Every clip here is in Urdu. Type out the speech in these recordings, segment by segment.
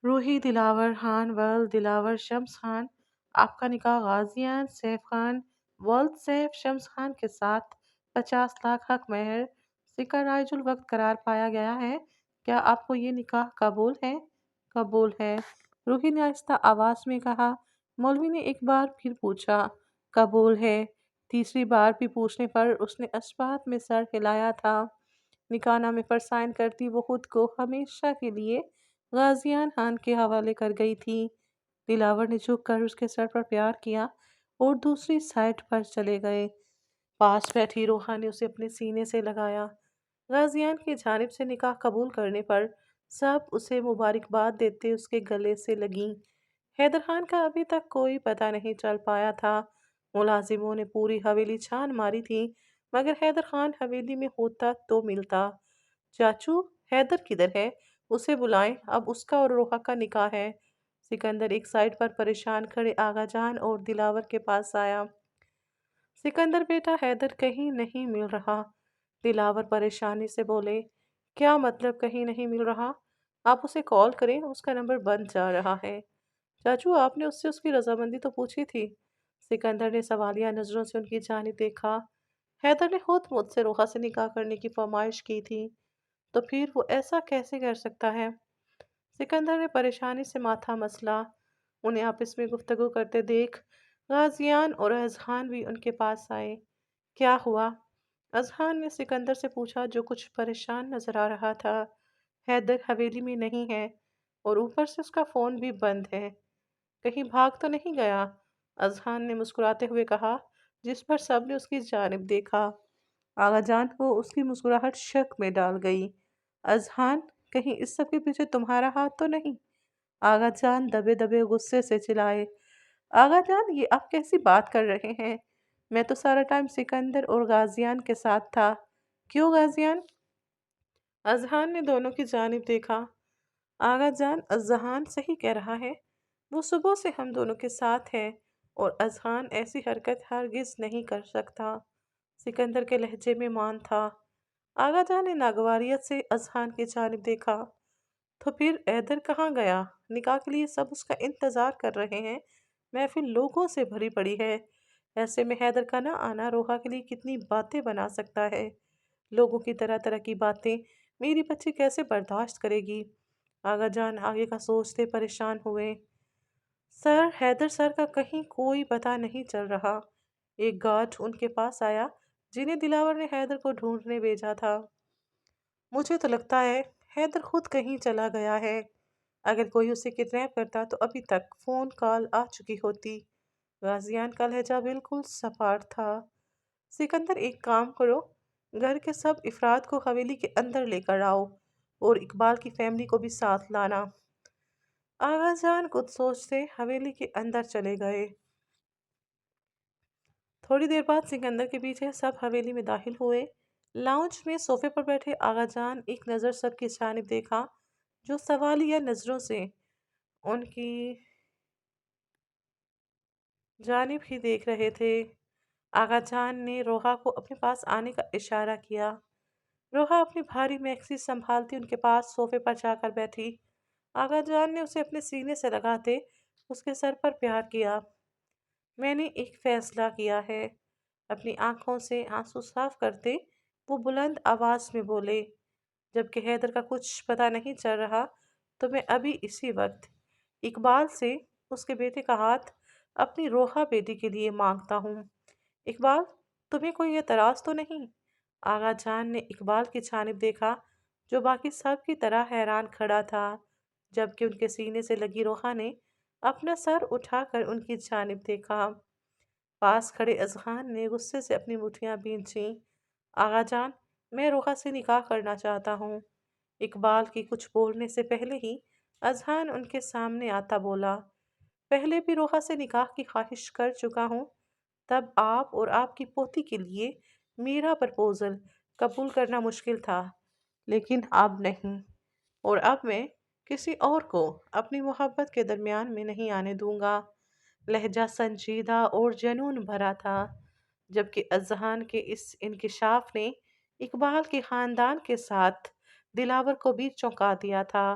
روحی دلاور خان ولد دلاور شمس خان، آپ کا نکاح غازیان سیف خان ولد سیف شمس خان کے ساتھ 50 لاکھ حق مہر سکہ رائج الوقت قرار پایا گیا ہے۔ کیا آپ کو یہ نکاح قبول ہے؟ قبول ہے، روحی نے آہستہ آواز میں کہا۔ مولوی نے ایک بار پھر پوچھا، قبول ہے؟ تیسری بار بھی پوچھنے پر اس نے اثبات میں سر ہلایا تھا۔ نکاح نامے پر سائن کرتی وہ خود کو ہمیشہ کے لیے غازیان خان کے حوالے کر گئی تھی۔ دلاور نے جھک کر اس کے سر پر پیار کیا اور دوسری سائٹ پر چلے گئے۔ پاس بیٹھی روحا نے اسے اپنے سینے سے لگایا۔ غازیان کی جانب سے نکاح قبول کرنے پر سب اسے مبارکباد دیتے اس کے گلے سے لگیں۔ حیدر خان کا ابھی تک کوئی پتہ نہیں چل پایا تھا۔ ملازموں نے پوری حویلی چھان ماری تھی مگر حیدر خان حویلی میں ہوتا تو ملتا۔ چاچو، حیدر کدھر ہے؟ اسے بلائیں، اب اس کا اور روحا کا نکاح ہے۔ سکندر ایک سائڈ پر پریشان کھڑے آغا جان اور دلاور کے پاس آیا۔ سکندر بیٹا، حیدر کہیں نہیں مل رہا۔ دلاور پریشانی سے بولے، کیا مطلب کہیں نہیں مل رہا؟ آپ اسے کال کریں، اس کا نمبر بند جا رہا ہے۔ چاچو، آپ نے اس سے اس کی رضامندی تو پوچھی تھی؟ سکندر نے سوالیہ نظروں سے ان کی جانب دیکھا۔ حیدر نے خود مجھ سے روحا سے نکاح کرنے کی فرمائش کی تھی، تو پھر وہ ایسا کیسے کر سکتا ہے؟ سکندر نے پریشانی سے ماتھا مسلا۔ انہیں آپس میں گفتگو کرتے دیکھ غازیان اور اذہان بھی ان کے پاس آئے۔ کیا ہوا؟ اذہان نے سکندر سے پوچھا جو کچھ پریشان نظر آ رہا تھا۔ حیدر حویلی میں نہیں ہے اور اوپر سے اس کا فون بھی بند ہے۔ کہیں بھاگ تو نہیں گیا؟ اذہان نے مسکراتے ہوئے کہا، جس پر سب نے اس کی جانب دیکھا۔ آغا جان کو اس کی مسکراہٹ شک میں ڈال گئی۔ اذہان، کہیں اس سب کے پیچھے تمہارا ہاتھ تو نہیں؟ آغا جان دبے دبے غصے سے چلائے۔ آغا جان، یہ آپ کیسی بات کر رہے ہیں؟ میں تو سارا ٹائم سکندر اور غازیان کے ساتھ تھا۔ کیوں غازیان؟ اذہان نے دونوں کی جانب دیکھا۔ آغا جان، اذہان صحیح کہہ رہا ہے، وہ صبح سے ہم دونوں کے ساتھ ہے اور اذہان ایسی حرکت ہرگز نہیں کر سکتا۔ سکندر کے لہجے میں مان تھا۔ آغا جان نے ناگواریت سے اذہان کی جانب دیکھا۔ تو پھر حیدر کہاں گیا؟ نکاح کے لیے سب اس کا انتظار کر رہے ہیں، محفل لوگوں سے بھری پڑی ہے۔ ایسے میں حیدر کا نہ آنا روحا کے لیے کتنی باتیں بنا سکتا ہے۔ لوگوں کی طرح طرح کی باتیں میری بچی کیسے برداشت کرے گی؟ آغا جان آگے کا سوچتے پریشان ہوئے۔ سر، حیدر سر کا کہیں کوئی پتہ نہیں چل رہا۔ ایک گارڈ ان کے پاس آیا جنہیں دلاور نے حیدر کو ڈھونڈنے بھیجا تھا۔ مجھے تو لگتا ہے حیدر خود کہیں چلا گیا ہے۔ اگر کوئی اسے کڈنیپ کرتا تو ابھی تک فون کال آ چکی ہوتی۔ غازیان کا لہجہ بالکل سپاٹ تھا۔ سکندر، ایک کام کرو، گھر کے سب افراد کو حویلی کے اندر لے کر آؤ اور اقبال کی فیملی کو بھی ساتھ لانا۔ آغا جان کچھ سوچتے حویلی کے اندر چلے گئے۔ تھوڑی دیر بعد سکندر کے پیچھے سب حویلی میں داخل ہوئے۔ لاؤنج میں صوفے پر بیٹھے آغا جان ایک نظر سب کی جانب دیکھا جو سوالیہ نظروں سے ان کی جانب ہی دیکھ رہے تھے۔ آغا جان نے روحا کو اپنے پاس آنے کا اشارہ کیا۔ روحا اپنی بھاری میکسی سنبھالتی ان کے پاس صوفے پر جا کر بیٹھی۔ آغا جان نے اسے اپنے سینے سے لگاتے اس کے سر پر پیار کیا۔ میں نے ایک فیصلہ کیا ہے، اپنی آنکھوں سے آنسو صاف کرتے وہ بلند آواز میں بولے۔ جبکہ حیدر کا کچھ پتہ نہیں چل رہا تو میں ابھی اسی وقت اقبال سے اس کے بیٹے کا ہاتھ اپنی روحا بیٹی کے لیے مانگتا ہوں۔ اقبال، تمہیں کوئی اعتراض تو نہیں؟ آغا جان نے اقبال کی جانب دیکھا جو باقی سب کی طرح حیران کھڑا تھا، جبکہ ان کے سینے سے لگی روحا نے اپنا سر اٹھا کر ان کی جانب دیکھا۔ پاس کھڑے اذہان نے غصے سے اپنی مٹھیاں بھینچیں۔ آغا جان، میں روحا سے نکاح کرنا چاہتا ہوں۔ اقبال کی کچھ بولنے سے پہلے ہی اذہان ان کے سامنے آتا بولا، پہلے بھی روحا سے نکاح کی خواہش کر چکا ہوں، تب آپ اور آپ کی پوتی کے لیے میرا پرپوزل قبول کرنا مشکل تھا، لیکن اب نہیں، اور اب میں کسی اور کو اپنی محبت کے درمیان میں نہیں آنے دوں گا۔ لہجہ سنجیدہ اور جنون بھرا تھا، جبکہ اذہان کے اس انکشاف نے اقبال کے خاندان کے ساتھ دلاور کو بھی چونکا دیا تھا۔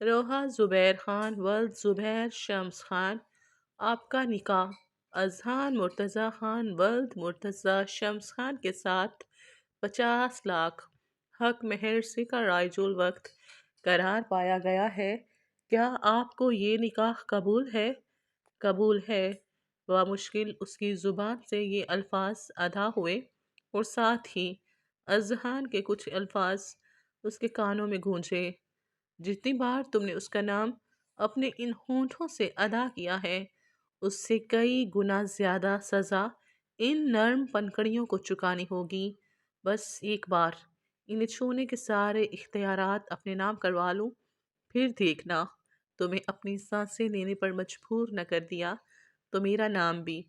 روحا زبیر خان ولد زبیر شمس خان، آپ کا نکاح اذہان مرتضی خان ولد مرتضی شمس خان کے ساتھ 50 لاکھ حق مہر سے کا رائج الوقت قرار پایا گیا ہے۔ کیا آپ کو یہ نکاح قبول ہے؟ قبول ہے۔ بامشکل اس کی زبان سے یہ الفاظ ادا ہوئے اور ساتھ ہی اذہان کے کچھ الفاظ اس کے کانوں میں گونجے۔ جتنی بار تم نے اس کا نام اپنے ان ہونٹوں سے ادا کیا ہے، اس سے کئی گنا زیادہ سزا ان نرم پنکڑیوں کو چکانی ہوگی۔ بس ایک بار انہیں چھونے کے سارے اختیارات اپنے نام کروا لوں، پھر دیکھنا تمہیں اپنی سانسیں لینے پر مجبور نہ کر دیا تو میرا نام بھی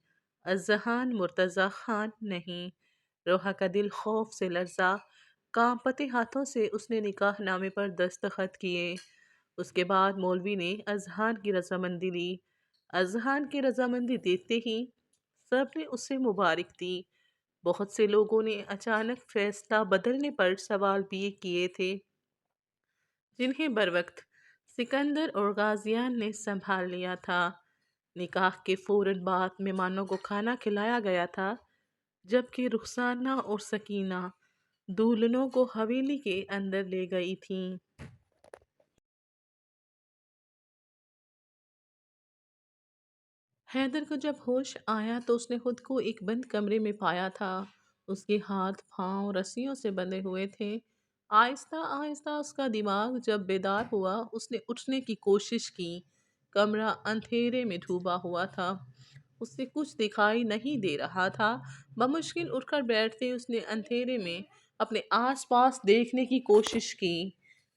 اذہان مرتضی خان نہیں۔ روحا کا دل خوف سے لرزا، کانپتے ہاتھوں سے اس نے نکاح نامے پر دستخط کیے۔ اس کے بعد مولوی نے اذہان کی رضامندی لی۔ اذہان کی رضامندی دیتے ہی سب نے اسے مبارک دی۔ بہت سے لوگوں نے اچانک فیصلہ بدلنے پر سوال بھی کیے تھے، جنہیں بروقت سکندر اور غازیان نے سنبھال لیا تھا۔ نکاح کے فوراً بعد مہمانوں کو کھانا کھلایا گیا تھا، جبکہ رخسانہ اور سکینہ دولہنوں کو حویلی کے اندر لے گئی تھیں۔ حیدر کو جب ہوش آیا تو اس نے خود کو ایک بند کمرے میں پایا تھا۔ اس کے ہاتھ پاؤں رسیوں سے بندھے ہوئے تھے۔ آہستہ آہستہ اس کا دماغ جب بیدار ہوا، اس نے اٹھنے کی کوشش کی۔ کمرہ اندھیرے میں ڈوبا ہوا تھا، اس سے کچھ دکھائی نہیں دے رہا تھا۔ بمشکل اٹھ کر بیٹھتے اس نے اندھیرے میں اپنے آس پاس دیکھنے کی کوشش کی،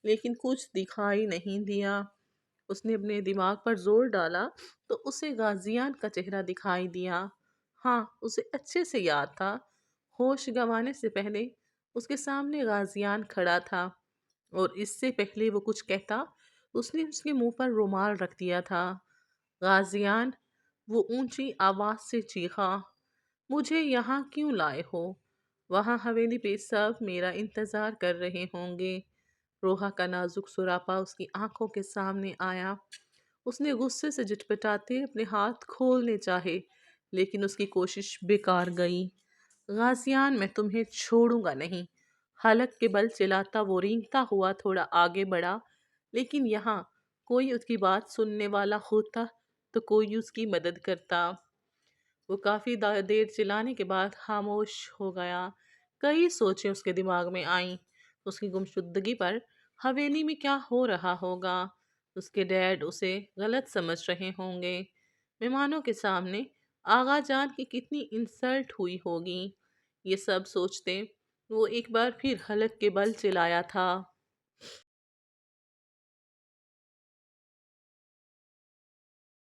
لیکن کچھ دکھائی نہیں دیا۔ اس نے اپنے دماغ پر زور ڈالا تو اسے غازیان کا چہرہ دکھائی دیا۔ ہاں، اسے اچھے سے یاد تھا، ہوش گنوانے سے پہلے اس کے سامنے غازیان کھڑا تھا، اور اس سے پہلے وہ کچھ کہتا اس نے اس کے منہ پر رومال رکھ دیا تھا۔ غازیان، وہ اونچی آواز سے چیخا، مجھے یہاں کیوں لائے ہو؟ وہاں حویلی پہ سب میرا انتظار کر رہے ہوں گے۔ روحا کا نازک سراپا اس کی آنکھوں کے سامنے آیا۔ اس نے غصے سے جٹپٹاتے اپنے ہاتھ کھولنے چاہے، لیکن اس کی کوشش بیکار گئی۔ غازیان، میں تمہیں چھوڑوں گا نہیں۔ حلق کے بل چلاتا وہ رینگتا ہوا تھوڑا آگے بڑھا، لیکن یہاں کوئی اس کی بات سننے والا ہوتا تو کوئی اس کی مدد کرتا۔ وہ کافی دیر چلانے کے بعد خاموش ہو گیا۔ کئی سوچیں اس کے دماغ میں آئیں۔ اس کی گمشدگی پر حویلی میں کیا ہو رہا ہوگا؟ اس کے ڈیڈ اسے غلط سمجھ رہے ہوں گے۔ مہمانوں کے سامنے آغا جان کی کتنی انسلٹ ہوئی ہوگی۔ یہ سب سوچتے وہ ایک بار پھر حلق کے بل چلایا تھا۔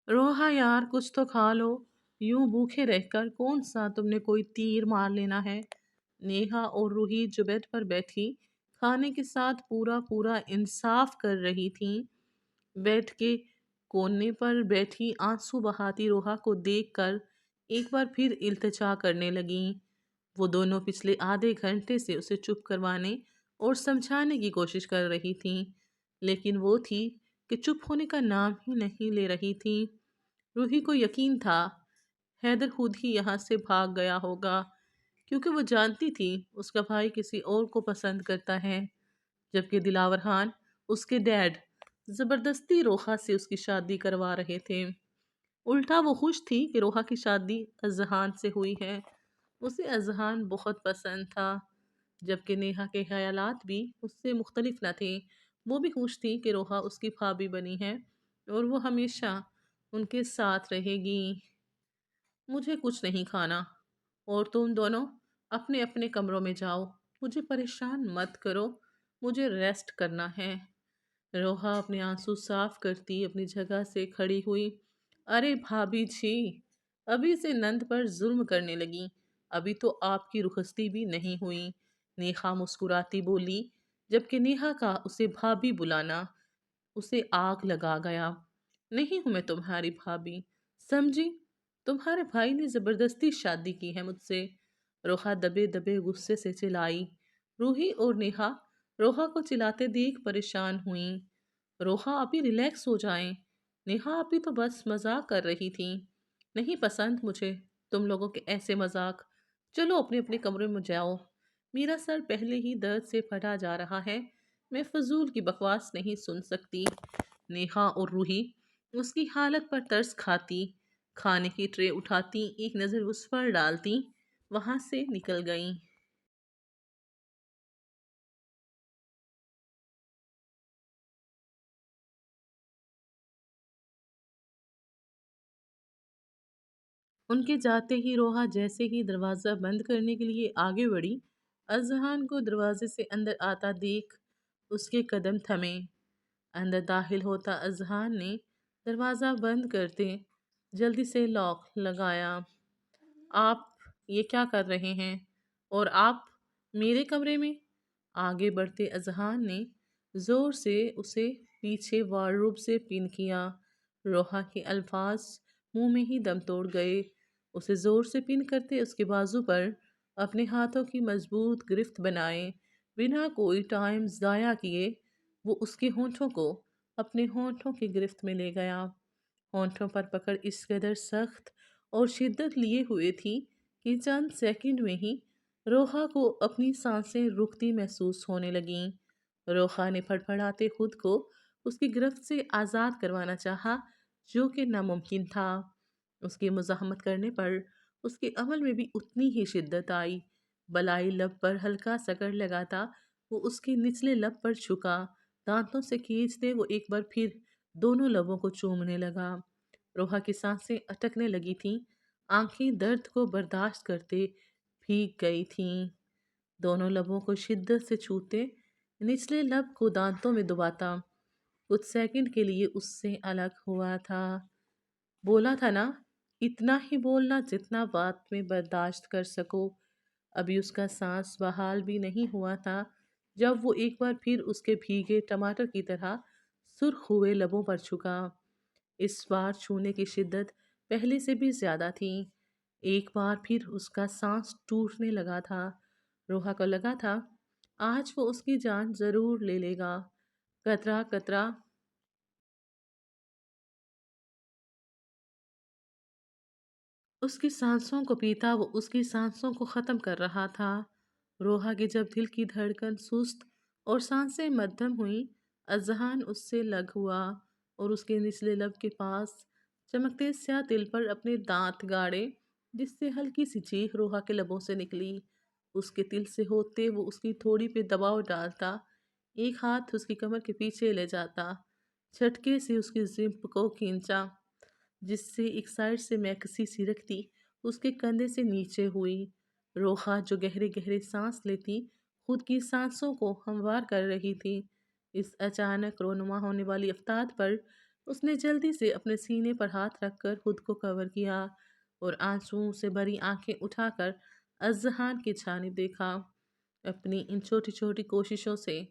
روحا یار، کچھ تو کھا لو، یوں بھوکے رہ کر کون سا تم نے کوئی تیر مار لینا ہے؟ نیہا اور روحی جو بیڈ پر بیٹھی کھانے کے ساتھ پورا پورا انصاف کر رہی تھیں، بیڈ کے کونے پر بیٹھی آنسو بہاتی روحا کو دیکھ کر ایک بار پھر التجا کرنے لگیں۔ وہ دونوں پچھلے آدھے گھنٹے سے اسے چپ کروانے اور سمجھانے کی کوشش کر رہی تھیں، لیکن وہ تھی کہ چپ ہونے کا نام ہی نہیں لے رہی تھی۔ روحی کو یقین تھا حیدر خود ہی یہاں سے بھاگ گیا ہوگا، کیونکہ وہ جانتی تھی اس کا بھائی کسی اور کو پسند کرتا ہے، جبکہ دلاور خان اس کے ڈیڈ زبردستی روحا سے اس کی شادی کروا رہے تھے۔ الٹا وہ خوش تھی کہ روحا کی شادی اذہان سے ہوئی ہے۔ اسے اذہان بہت پسند تھا، جبکہ نیہا کے خیالات بھی اس سے مختلف نہ تھے۔ وہ بھی خوش تھی کہ روحا اس کی بھابھی بنی ہے اور وہ ہمیشہ ان کے ساتھ رہے گی۔ مجھے کچھ نہیں کھانا، اور تم دونوں اپنے اپنے کمروں میں جاؤ، مجھے پریشان مت کرو، مجھے ریسٹ کرنا ہے۔ روحا اپنے آنسو صاف کرتی اپنی جگہ سے کھڑی ہوئی۔ ارے بھابھی جی، ابھی سے نند پر ظلم کرنے لگی، ابھی تو آپ کی رخصتی بھی نہیں ہوئی۔ نیہا مسکراتی بولی، جبکہ نیہا کا اسے بھابھی بلانا اسے آگ لگا گیا۔ نہیں ہوں میں تمہاری بھابھی، سمجھی؟ تمہارے بھائی نے زبردستی شادی کی ہے مجھ سے۔ روحا دبے دبے غصے سے چلائی۔ روحی اور نیہا روحا کو چلاتے دیکھ پریشان ہوئیں۔ روحا ابھی ریلیکس ہو جائیں، نیہا ابھی تو بس مذاق کر رہی تھی، نہیں پسند مجھے تم لوگوں کے ایسے مذاق، چلو اپنے اپنے کمرے میں جاؤ، میرا سر پہلے ہی درد سے پھٹا جا رہا ہے، میں فضول کی بکواس نہیں سن سکتی۔ نیہا اور روحی اس کی حالت پر ترس کھاتی، کھانے کی ٹرے اٹھاتی، ایک نظر اس پر ڈالتی، وہاں سے نکل گئیں۔ ان کے جاتے ہی روحا جیسے ہی دروازہ بند کرنے کے لیے آگے بڑھی، اذہان کو دروازے سے اندر آتا دیکھ اس کے قدم تھمے۔ اندر داخل ہوتا اذہان نے دروازہ بند کرتے جلدی سے لاک لگایا۔ آپ یہ کیا کر رہے ہیں؟ اور آپ میرے کمرے میں؟ آگے بڑھتے اذہان نے زور سے اسے پیچھے وارڈروب سے پن کیا۔ روحا کے الفاظ منہ میں ہی دم توڑ گئے۔ اسے زور سے پن کرتے اس کے بازو پر اپنے ہاتھوں کی مضبوط گرفت بنائے، بنا کوئی ٹائم ضائع کیے وہ اس کے ہونٹوں کو اپنے ہونٹوں کی گرفت میں لے گیا۔ ہونٹوں پر پکڑ اس قدر سخت اور شدت لیے ہوئے تھی کہ چند سیکنڈ میں ہی روحا کو اپنی سانسیں رکتی محسوس ہونے لگیں۔ روحا نے پھڑپڑاتے خود کو اس کی گرفت سے آزاد کروانا چاہا، جو کہ ناممکن تھا۔ اس کی مزاحمت کرنے پر اس کے عمل میں بھی اتنی ہی شدت آئی۔ بلائی لب پر ہلکا سکڑ لگاتا وہ اس کے نچلے لب پر چھکا، دانتوں سے کھینچتے وہ ایک بار پھر دونوں لبوں کو چومنے لگا۔ روحا کی سانسیں اٹکنے لگی تھیں، آنکھیں درد کو برداشت کرتے بھیگ گئی تھیں۔ دونوں لبوں کو شدت سے چھوتے، نچلے لب کو دانتوں میں دباتا کچھ سیکنڈ کے لیے اس سے الگ ہوا تھا۔ بولا تھا نا، اتنا ہی بولنا جتنا بات میں برداشت کر سکو۔ ابھی اس کا سانس بحال بھی نہیں ہوا تھا جب وہ ایک بار پھر اس کے بھیگے ٹماٹر کی طرح سرخ ہوئے لبوں پر چھکا۔ اس بار چھونے کی شدت پہلے سے بھی زیادہ تھی۔ ایک بار پھر اس کا سانس ٹوٹنے لگا تھا۔ روحا کو لگا تھا آج وہ اس کی جان ضرور لے لے گا۔ قطرہ قطرہ اس کی سانسوں کو پیتا وہ اس کی سانسوں کو ختم کر رہا تھا۔ روحا کی جب دل کی دھڑکن سست اور سانسیں مدھم ہوئیں، اذہان اس سے لگ ہوا اور اس کے نچلے لب کے پاس چمکتے سیاہ تل پر اپنے دانت گاڑے، جس سے ہلکی سی چیخ روحا کے لبوں سے نکلی۔ اس کے تل سے ہوتے وہ اس کی تھوڑی پہ دباؤ ڈالتا، ایک ہاتھ اس کی کمر کے پیچھے لے جاتا، جھٹکے سے اس کی زپ کو کھینچا، جس سے ایک سائڈ سے میکسی سی رکھتی اس کے کندھے سے نیچے ہوئی۔ روحا جو گہرے گہرے سانس لیتی خود کی سانسوں کو ہموار کر رہی تھی، اس اچانک رونما ہونے والی افتاد پر اس نے جلدی سے اپنے سینے پر ہاتھ رکھ کر خود کو کور کیا اور آنسوؤں سے بھری آنکھیں اٹھا کر اذہان کی جانب دیکھا۔ اپنی ان چھوٹی چھوٹی کوششوں سے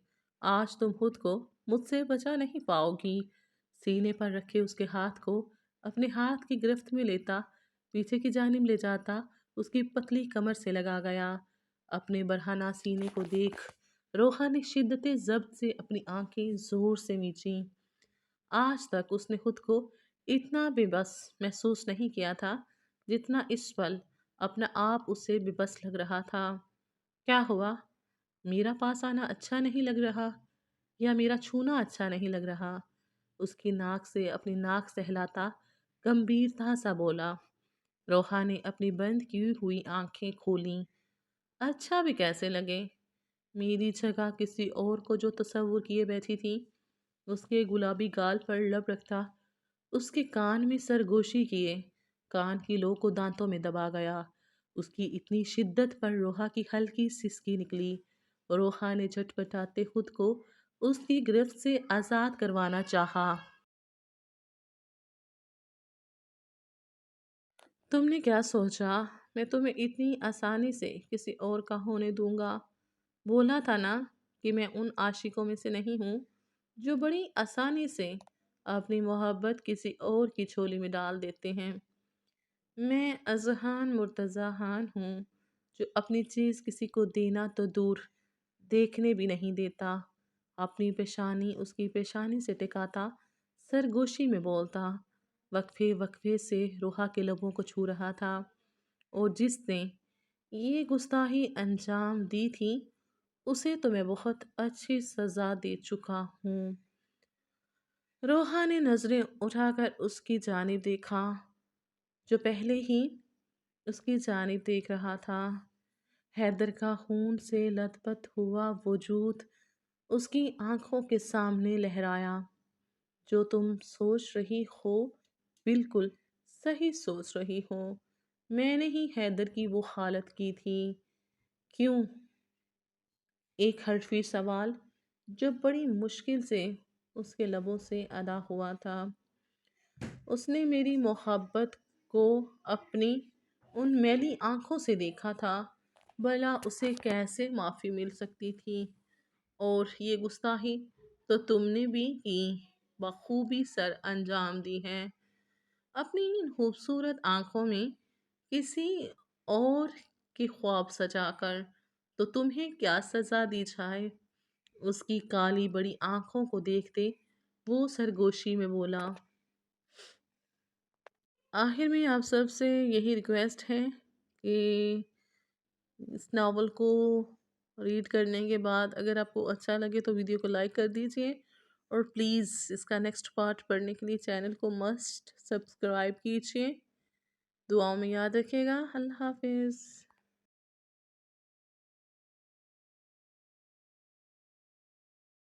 آج تم خود کو مجھ سے بچا نہیں پاؤ گی۔ سینے پر رکھے اس کے ہاتھ کو اپنے ہاتھ کی گرفت میں لیتا پیچھے کی جانب لے جاتا اس کی پتلی کمر سے لگا گیا۔ اپنے برہنہ سینے کو دیکھ روحا نے شدت ضبط سے اپنی آنکھیں زور سے میچیں۔ آج تک اس نے خود کو اتنا بے بس محسوس نہیں کیا تھا جتنا اس پل اپنا آپ اسے بے بس لگ رہا تھا۔ کیا ہوا؟ میرا پاس آنا اچھا نہیں لگ رہا یا میرا چھونا اچھا نہیں لگ رہا؟ اس کی ناک سے اپنی ناک سہلاتا گمبھیرتا سا بولا۔ روحا نے اپنی بند کی ہوئی آنکھیں کھولیں۔ اچھا بھی کیسے لگے؟ میری جگہ کسی اور کو جو تصور کیے بیٹھی تھی، اس کے گلابی گال پر لب رکھتا، اس کے کان میں سرگوشی کیے، کان کی لو کو دانتوں میں دبا گیا۔ اس کی اتنی شدت پر روحا کی ہلکی سسکی نکلی۔ روحا نے جھٹ پٹاتے خود کو اس کی گرفت سے آزاد کروانا چاہا۔ تم نے کیا سوچا میں تمہیں اتنی آسانی سے کسی اور کا ہونے دوں گا؟ بولا تھا نا کہ میں ان عاشقوں میں سے نہیں ہوں جو بڑی آسانی سے اپنی محبت کسی اور کی جھولی میں ڈال دیتے ہیں۔ میں اذہان مرتضی خان ہوں، جو اپنی چیز کسی کو دینا تو دور دیکھنے بھی نہیں دیتا۔ اپنی پیشانی اس کی پیشانی سے ٹکاتا، سرگوشی میں بولتا، وقفے وقفے سے روحا کے لبوں کو چھو رہا تھا۔ اور جس نے یہ گستاخی انجام دی تھی اسے تو میں بہت اچھی سزا دے چکا ہوں۔ روحا نے نظریں اٹھا کر اس کی جانب دیکھا جو پہلے ہی اس کی جانب دیکھ رہا تھا۔ حیدر کا خون سے لت پت ہوا وجود اس کی آنکھوں کے سامنے لہرایا۔ جو تم سوچ رہی ہو بالکل صحیح سوچ رہی ہو، میں نے ہی حیدر کی وہ حالت کی تھی۔ کیوں؟ ایک حرفی سوال جو بڑی مشکل سے اس کے لبوں سے ادا ہوا تھا۔ اس نے میری محبت کو اپنی ان میلی آنکھوں سے دیکھا تھا، بھلا اسے کیسے معافی مل سکتی تھی؟ اور یہ گستاخی تو تم نے بھی کی، بخوبی سر انجام دی ہے۔ اپنی ان خوبصورت آنکھوں میں کسی اور کی خواب سجا کر تو تمہیں کیا سزا دی جائے؟ اس کی کالی بڑی آنکھوں کو دیکھتے وہ سرگوشی میں بولا۔ آخر میں آپ سب سے یہی ریکویسٹ ہے کہ اس ناول کو ریڈ کرنے کے بعد اگر آپ کو اچھا لگے تو ویڈیو کو لائک کر دیجئے، اور پلیز اس کا نیکسٹ پارٹ پڑھنے کے لیے چینل کو مسٹ سبسکرائب کیجئے۔ دعاؤں میں یاد رکھیے گا۔ اللہ حافظ۔